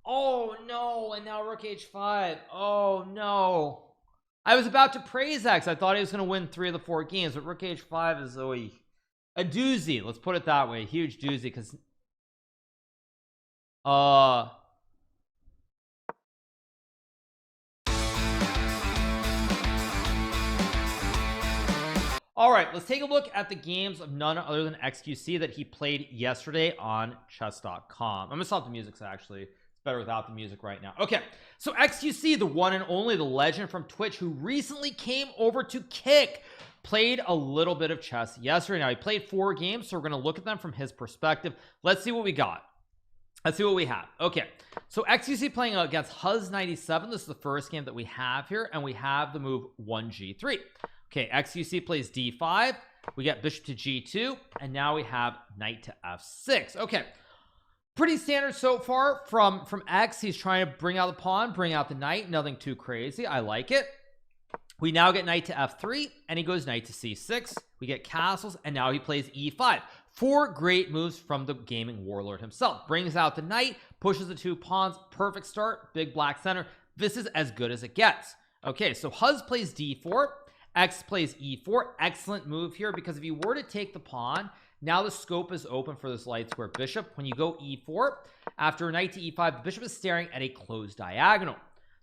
Oh no, and now rook h5. Oh no. I was about to praise X. I thought he was going to win 3 of the 4 games, but rook h5 is a doozy. Let's put it that way. A huge doozy because all right, let's take a look at the games of none other than xQc that he played yesterday on chess.com. I'm gonna stop the music, so actually it's better without the music right now. Okay, so xQc, the one and only, the legend from Twitch, who recently came over to Kick, played a little bit of chess yesterday. Now he played 4 games, so we're gonna look at them from his perspective. Let's see what we got. Let's see what we have. Okay, so xQc playing against Huz97. This is the first game that we have here, and we have the move 1g3. Okay, xQc plays d5. We get bishop to g2, and now we have knight to f6. Okay, pretty standard so far from X. He's trying to bring out the pawn, bring out the knight. Nothing too crazy. I like it. We now get knight to f3, and he goes knight to c6. We get castles, and now he plays e5. 4 great moves from the gaming warlord himself. Brings out the knight, pushes the 2 pawns. Perfect start. Big black center. This is as good as it gets. Okay, so Huz plays d4. X plays e4. Excellent move here, because if you were to take the pawn, now the scope is open for this light square bishop. When you go e4, after knight to e5, the bishop is staring at a closed diagonal.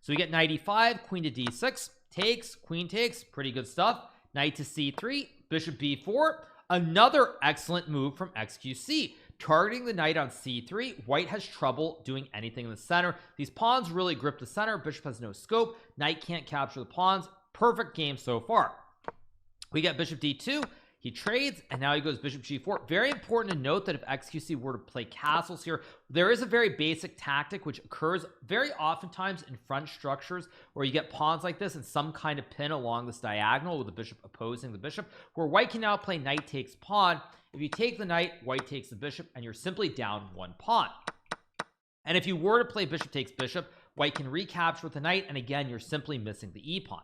So we get knight e5, queen to d6, takes, queen takes, pretty good stuff. Knight to c3, bishop b4. Another excellent move from xQc, targeting the knight on c3. White has trouble doing anything in the center. These pawns really grip the center. Bishop has no scope. Knight can't capture the pawns. Perfect game so far. We get bishop d2. He trades, and now he goes bishop g4. Very important to note that if xQc were to play castles here, there is a very basic tactic which occurs very oftentimes in front structures where you get pawns like this and some kind of pin along this diagonal with the bishop opposing the bishop, where white can now play knight takes pawn. If you take the knight, white takes the bishop, and you're simply down 1 pawn. And if you were to play bishop takes bishop, white can recapture with the knight, and again, you're simply missing the e-pawn.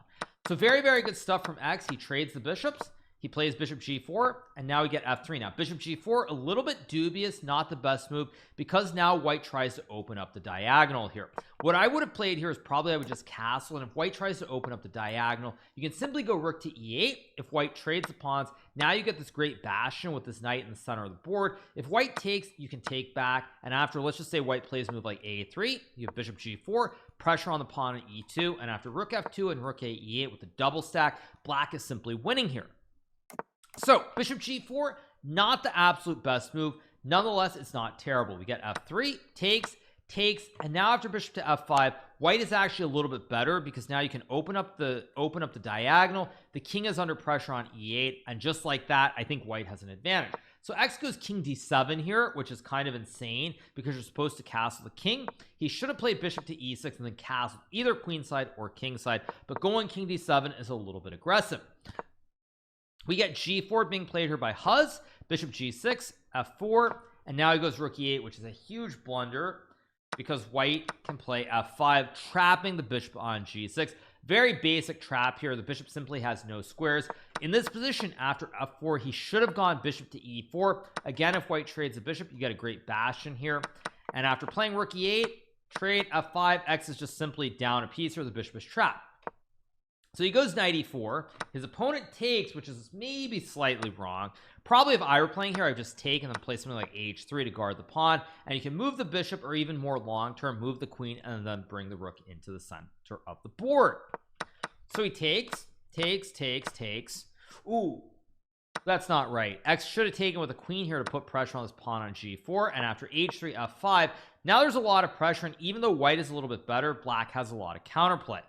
So very, very good stuff from X. He trades the bishops. He plays bishop g4, and now we get f3. Now bishop g4, a little bit dubious, not the best move, because now white tries to open up the diagonal here. What I would have played here is probably I would just castle, and if white tries to open up the diagonal, you can simply go rook to e8. If white trades the pawns, now you get this great bastion with this knight in the center of the board. If white takes, you can take back, and after, let's just say white plays a move like a3, you have bishop g4, pressure on the pawn at e2, and after rook f2 and rook a e8 with the double stack, black is simply winning here. So bishop g4, not the absolute best move. Nonetheless, it's not terrible. We get f3, takes, and now after bishop to f5, white is actually a little bit better, because now you can open up the diagonal. The king is under pressure on e8, and just like that, I think white has an advantage. So X goes king d7 here, which is kind of insane because you're supposed to castle the king. He should have played bishop to e6 and then castled either queenside or kingside, but going king d7 is a little bit aggressive. We get g4 being played here by Huz, bishop g6, f4, and now he goes rook e8, which is a huge blunder because white can play f5, trapping the bishop on g6. Very basic trap here. The bishop simply has no squares. In this position, after f4, he should have gone bishop to e4. Again, if white trades the bishop, you get a great bastion here. And after playing rook e8, trade f5, X is just simply down a piece here. The bishop is trapped. So he goes knight e4. His opponent takes, which is maybe slightly wrong. Probably if I were playing here, I'd just take and then play something like h3 to guard the pawn, and you can move the bishop, or even more long-term, move the queen and then bring the rook into the center of the board. So he takes. Ooh, that's not right. X should have taken with a queen here to put pressure on this pawn on g4, and after h3 f5, now there's a lot of pressure, and even though white is a little bit better, black has a lot of counterplay.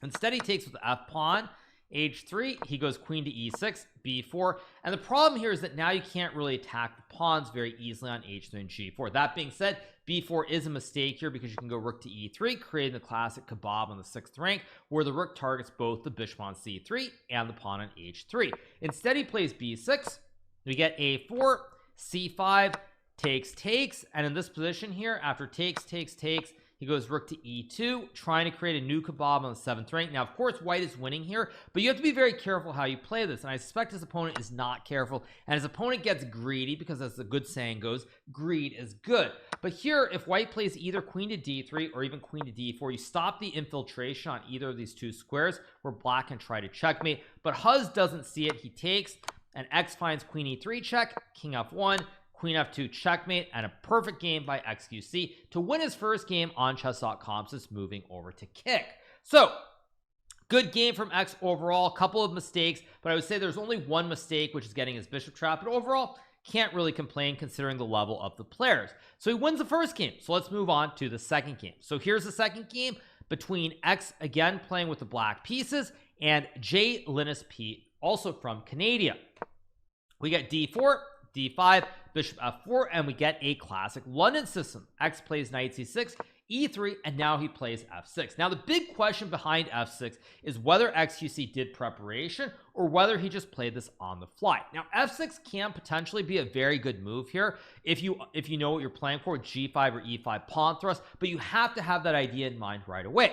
Instead, he takes with the f pawn, h3, he goes queen to e6, b4, and the problem here is that now you can't really attack the pawns very easily on h3 and g4. That being said, b4 is a mistake here because you can go rook to e3, creating the classic kebab on the 6th rank, where the rook targets both the bishop on c3 and the pawn on h3. Instead, he plays b6, we get a4, c5, takes, and in this position here, after takes, he He goes rook to e2, trying to create a new kebab on the 7th rank. Now, of course, white is winning here, but you have to be very careful how you play this. And I suspect his opponent is not careful, and his opponent gets greedy because, as the good saying goes, greed is good. But here, if white plays either queen to d3 or even queen to d4, you stop the infiltration on either of these two squares where black can try to checkmate. But Huz doesn't see it. He takes, and X finds queen e3 check, king f1, queen f2 checkmate, and a perfect game by xQc to win his first game on chess.com since moving over to kick. So good game from X overall. Couple of mistakes, but I would say there's only one mistake, which is getting his bishop trapped, but overall can't really complain considering the level of the players. So he wins the first game. So let's move on to the second game. So here's the second game between X, again playing with the black pieces, and J Linus P, also from Canada. We get d4, d5, bishop f4, and we get a classic London system. X plays knight c6, e3, and now he plays f6. Now the big question behind f6 is whether xQc did preparation or whether he just played this on the fly. Now f6 can potentially be a very good move here if you know what you're playing for, g5 or e5 pawn thrust, but you have to have that idea in mind right away.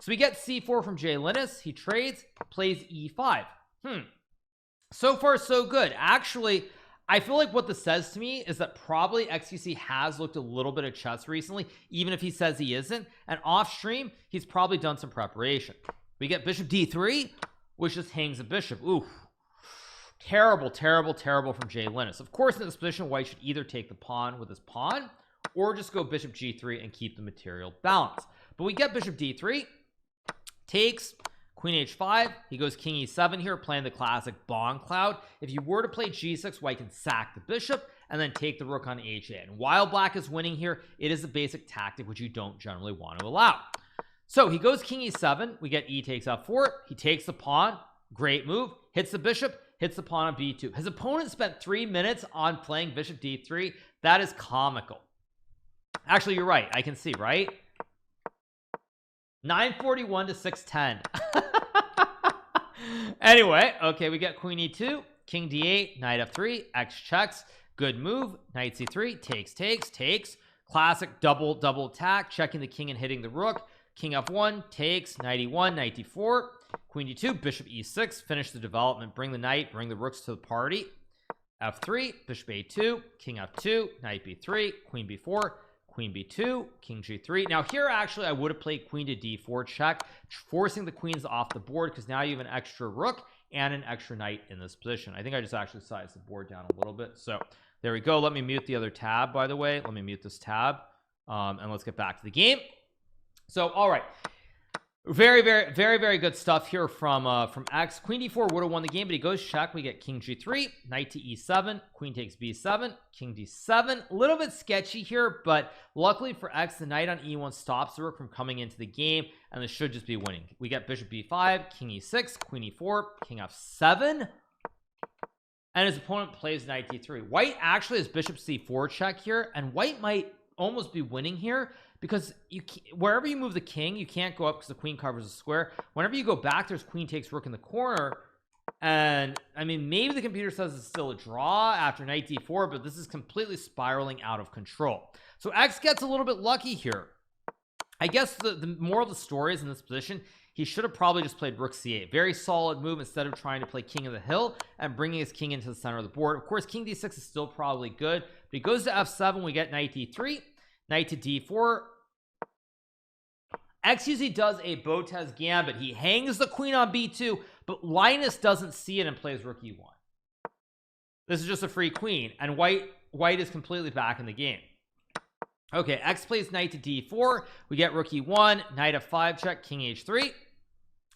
So we get c4 from J Linus. He trades, plays e5. So far so good. Actually, I feel like what this says to me is that probably xQc has looked a little bit of chess recently, even if he says he isn't, and off stream he's probably done some preparation. We get bishop d3, which just hangs a bishop. Ooh, terrible from J Linus. Of course, in this position, white should either take the pawn with his pawn or just go bishop g3 and keep the material balance. But we get bishop d3, takes, queen h5. He goes king e7 here, playing the classic bomb cloud. If you were to play g6, white can sack the bishop and then take the rook on h8. And while black is winning here, it is a basic tactic which you don't generally want to allow. So he goes king e7. We get e takes f4. He takes the pawn. Great move. Hits the bishop. Hits the pawn on b2. His opponent spent 3 minutes on playing bishop d3. That is comical. Actually, you're right. I can see, right? 941 to 610. Anyway, okay, we get queen e2, king d8, knight f3, x checks. Good move. Knight c3, takes. Classic double attack, checking the king and hitting the rook. King f1, takes, knight e1, knight d4, queen d2, bishop e6, finish the development, bring the knight, bring the rooks to the party. f3, bishop a2, king f2, knight b3, queen b4, queen b2, king g3. Now here actually I would have played queen to d4 check, forcing the queens off the board because now you have an extra rook and an extra knight in this position. I think I just actually sized the board down a little bit. So there we go. Let me mute the other tab, by the way. Let me mute this tab, and let's get back to the game. So all right, very good stuff here from X. Queen d4 would have won the game, but he goes check. We get king g3, knight to e7, queen takes b7, king d7. A little bit sketchy here, but luckily for X, the knight on e1 stops the rook from coming into the game, and this should just be winning. We get bishop b5, king e6, queen e4, king f7, and his opponent plays knight d3. White actually has bishop c4 check here, and white might almost be winning here because wherever you move the king, you can't go up because the queen covers the square. Whenever you go back, there's queen takes rook in the corner, and I mean, maybe the computer says it's still a draw after knight d4, but this is completely spiraling out of control. So X gets a little bit lucky here. I guess the moral of the story is in this position, he should have probably just played rook c8. Very solid move instead of trying to play king of the hill and bringing his king into the center of the board. Of course, king d6 is still probably good, but he goes to f7. We get knight d3, knight to d4. xQc does a Botez gambit. He hangs the queen on b2, but Linus doesn't see it and plays rook e1. This is just a free queen, and white is completely back in the game. Okay, X plays knight to d4. We get rook e1, knight f5 check, king h3,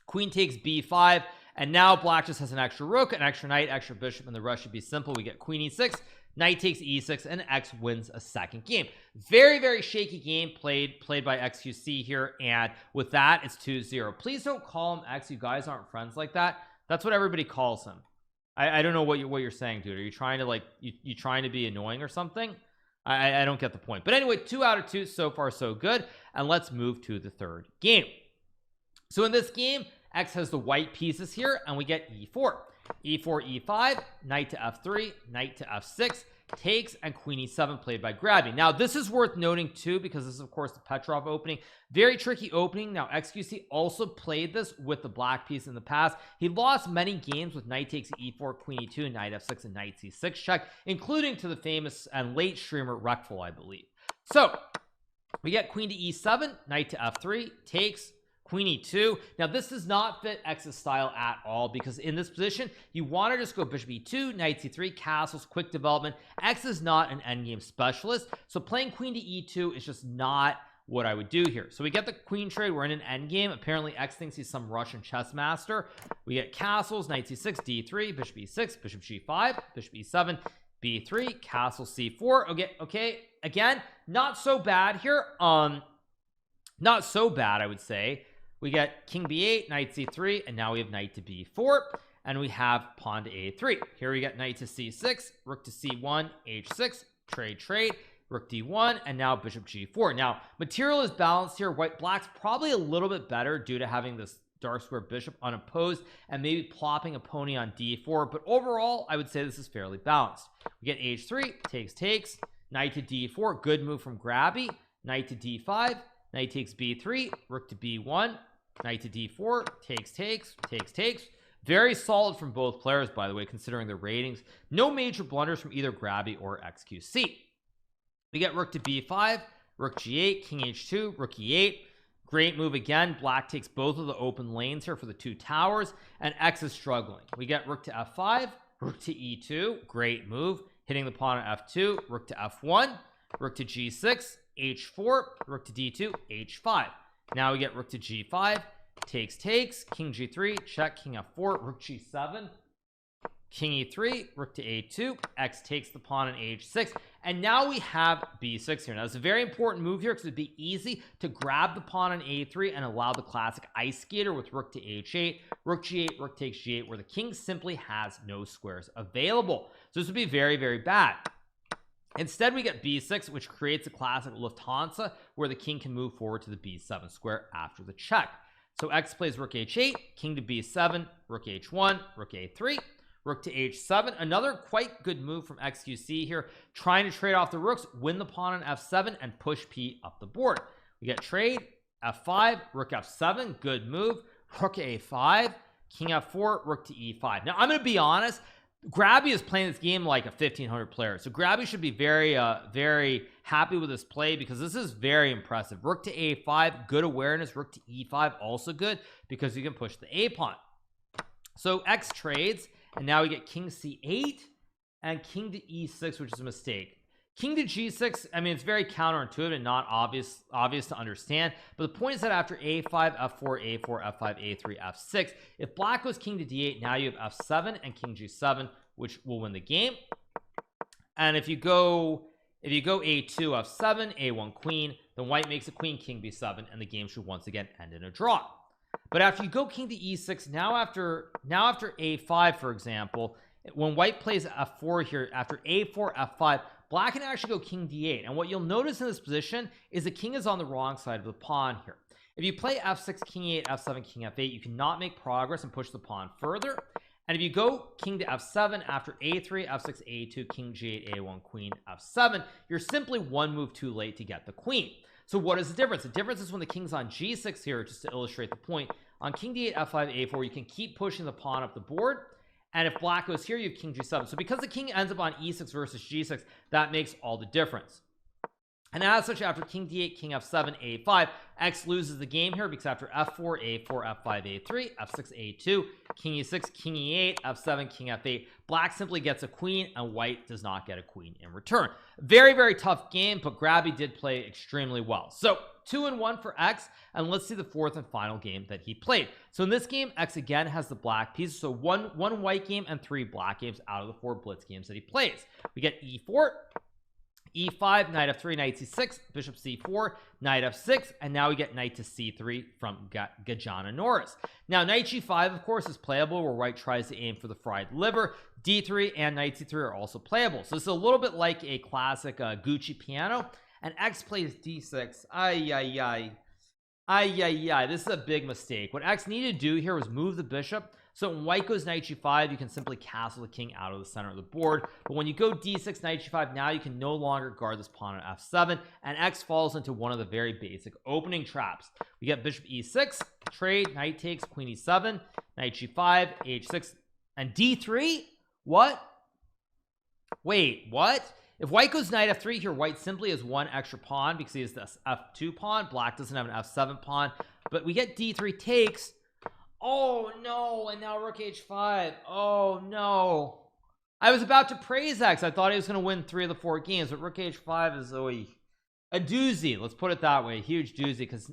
queen takes b5, and now black just has an extra rook, an extra knight, extra bishop, and the rest should be simple. We get queen e6, knight takes e6, and X wins a second game. Very shaky game played by xQc here, and with that, it's 2-0. Please don't call him X. You guys aren't friends like that. That's what everybody calls him. I don't know what you're saying, dude. Are you trying to you trying to be annoying or something? I don't get the point. But anyway, 2 out of 2, so far so good. And let's move to the third game. So in this game, X has the white pieces here, and we get e4, e4, e5, knight to f3, knight to f6, takes, and queen e7 played by grabby. Now this is worth noting too, because this is of course the Petrov opening. Very tricky opening. Now xQc also played this with the black piece in the past. He lost many games with knight takes e4, queen e2, knight f6, and knight c6 check, including to the famous and late streamer Reckful, I believe. So we get queen to e7, knight to f3, takes, queen e2. Now this does not fit X's style at all, because in this position you want to just go bishop e2, knight c3, castles, quick development. X is not an endgame specialist, so playing queen to e2 is just not what I would do here. So we get the queen trade. We're in an endgame. Apparently X thinks he's some Russian chess master. We get castles, knight c6, d3, bishop e6, bishop g5, bishop e7, b3, castle c4. Okay, again, not so bad here. Not so bad, I would say. We get king b8, knight c3, and now we have knight to b4, and we have pawn to a3. Here we get knight to c6, rook to c1, h6, trade, rook d1, and now bishop g4. Now material is balanced here. Black's probably a little bit better due to having this dark square bishop unopposed and maybe plopping a pony on d4, but overall I would say this is fairly balanced. We get h3, takes, knight to d4, good move from grabby, knight to d5, knight takes b3, rook to b1, knight to d4, takes. Very solid from both players, by the way, considering their ratings. No major blunders from either grabby or xQc. We get rook to b5, rook g8, king h2, rook e8. Great move again. Black takes both of the open lanes here for the two towers, and X is struggling. We get rook to f5, rook to e2. Great move, hitting the pawn at f2, rook to f1, rook to g6, h4, rook to d2, h5. Now we get rook to g5, takes, king g3, check, king f4, rook g7, king e3, rook to a2, X takes the pawn on h6, and now we have b6 here. Now it's a very important move here because it'd be easy to grab the pawn on a3 and allow the classic ice skater with rook to h8, rook g8, rook takes g8, where the king simply has no squares available. So this would be very, very bad. Instead we get b6, which creates a classic Lufthansa where the king can move forward to the b7 square after the check. So X plays rook h8, king to b7, rook h1, rook a3, rook to h7. Another quite good move from xQc here, trying to trade off the rooks, win the pawn on f7, and push p up the board. We get trade, f5, rook f7, good move, rook a5, king f4, rook to e5. Now I'm going to be honest, grabby is playing this game like a 1500 player, so grabby should be very happy with this play, because this is very impressive. Rook to a5, good awareness. Rook to e5, also good, because you can push the a pawn. So X trades, and now we get king c8 and king to e6, which is a mistake. King to g6, I mean, it's very counterintuitive and not obvious to understand, but the point is that after a5, f4, a4, f5, a3, f6, if black goes king to d8, now you have f7 and king g7, which will win the game. And if you go a2, f7, a1 queen, then white makes a queen, king b7, and the game should once again end in a draw. But after you go king to e6, now after a5, for example, when white plays f4 here, after a4, f5, black can actually go king d8. And what you'll notice in this position is the king is on the wrong side of the pawn here. If you play f6, king e8, f7, king f8, you cannot make progress and push the pawn further. And if you go king to f7 after a3, f6, a2, king g8, a1, queen, f7, you're simply one move too late to get the queen. So what is the difference? The difference is when the king's on g6 here, just to illustrate the point. On king d8, f5, a4, you can keep pushing the pawn up the board. And if black goes here, you have king g7. So because the king ends up on e6 versus g6, that makes all the difference. And as such, after king d8, king f7, a5, X loses the game here, because after f4, a4, f5, a3, f6, a2, king e6, king e8, f7, king f8, black simply gets a queen, and white does not get a queen in return. Very, very tough game, but grabby did play extremely well. So 2-1 for X, and let's see the fourth and final game that he played. So in this game, X again has the black pieces, so one white game and 3 black games out of the 4 blitz games that he plays. We get e4, e5, knight f3, knight c6, bishop c4, knight f6, and now we get knight to c3 from gajanoras. Now knight g5 of course is playable, where white tries to aim for the fried liver. d3 and knight c3 are also playable, so this is a little bit like a classic Gucci piano. And X plays d6. This is a big mistake. What X needed to do here was move the bishop So when white goes knight g5, you can simply castle the king out of the center of the board. But when you go d6 knight g5, now you can no longer guard this pawn on f7, and X falls into one of the very basic opening traps. We get bishop e6, trade, knight takes, queen e7, knight g5, h6, and d3. What? Wait, what? If white goes knight f3 here, white simply has one extra pawn because he has this f2 pawn. Black doesn't have an f7 pawn, but we get d3 takes. Oh no, and now rook h5. Oh no, I was about to praise X. I thought he was going to win 3 of the 4 games, but rook h5 is a doozy. Let's put it that way, a huge doozy, because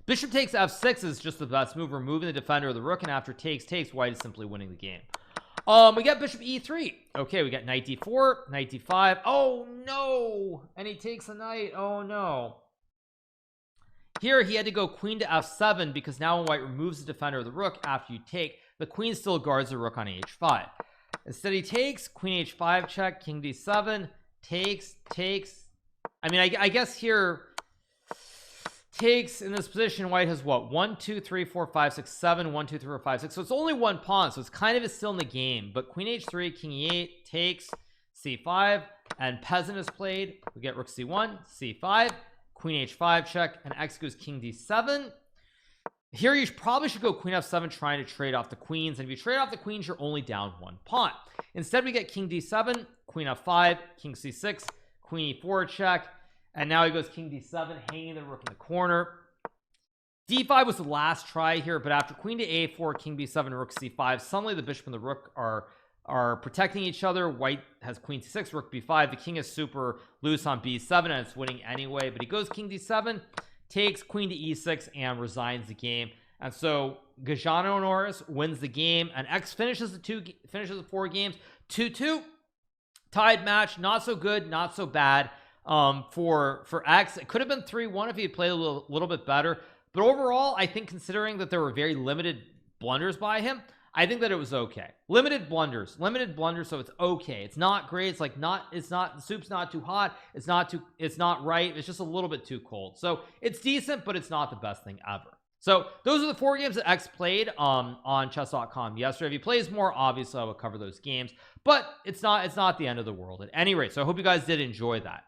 bishop takes f6 is just the best move, removing the defender of the rook, and after takes, white is simply winning the game. We get bishop e3. Okay, we got knight d4, knight d5. Oh no, and he takes a knight. Oh no. Here he had to go queen to f7 because now when white removes the defender of the rook after you take, the queen still guards the rook on h5. Instead he takes queen h5 check, king d7, takes. I mean, I guess here takes in this position, white has what, 1 2 3 4 5 6 7, 1 2 3 4 5 6, so it's only one pawn, so it's kind of still in the game. But queen h3, king e8, takes, c5, and peasant is played. We get rook c1, c5, queen h5 check, and X goes king d7. Here you probably should go queen f7, trying to trade off the queens, and if you trade off the queens, you're only down one pawn. Instead we get king d7, queen f5, king c6, queen e4 check, and now he goes king d7, hanging the rook in the corner. d5 was the last try here, but after queen to a4, king b7, rook c5, suddenly the bishop and the rook are protecting each other. White has queen c6, rook b5. The king is super loose on b7, and it's winning anyway, but he goes king d7, takes queen to e6, and resigns the game. And so Gajanoras wins the game, and X finishes the 4 games 2-2. Tied match, not so good, not so bad. For X, it could have been 3-1 if he had played a little bit better, but overall I think, considering that there were very limited blunders by him, I think that it was okay. Limited blunders, so it's okay. It's not great. It's like the soup's not too hot, it's not right, it's just a little bit too cold. So it's decent, but it's not the best thing ever. So those are the 4 games that X played on chess.com yesterday. If he plays more, obviously I will cover those games, but it's not the end of the world at any rate. So I hope you guys did enjoy that.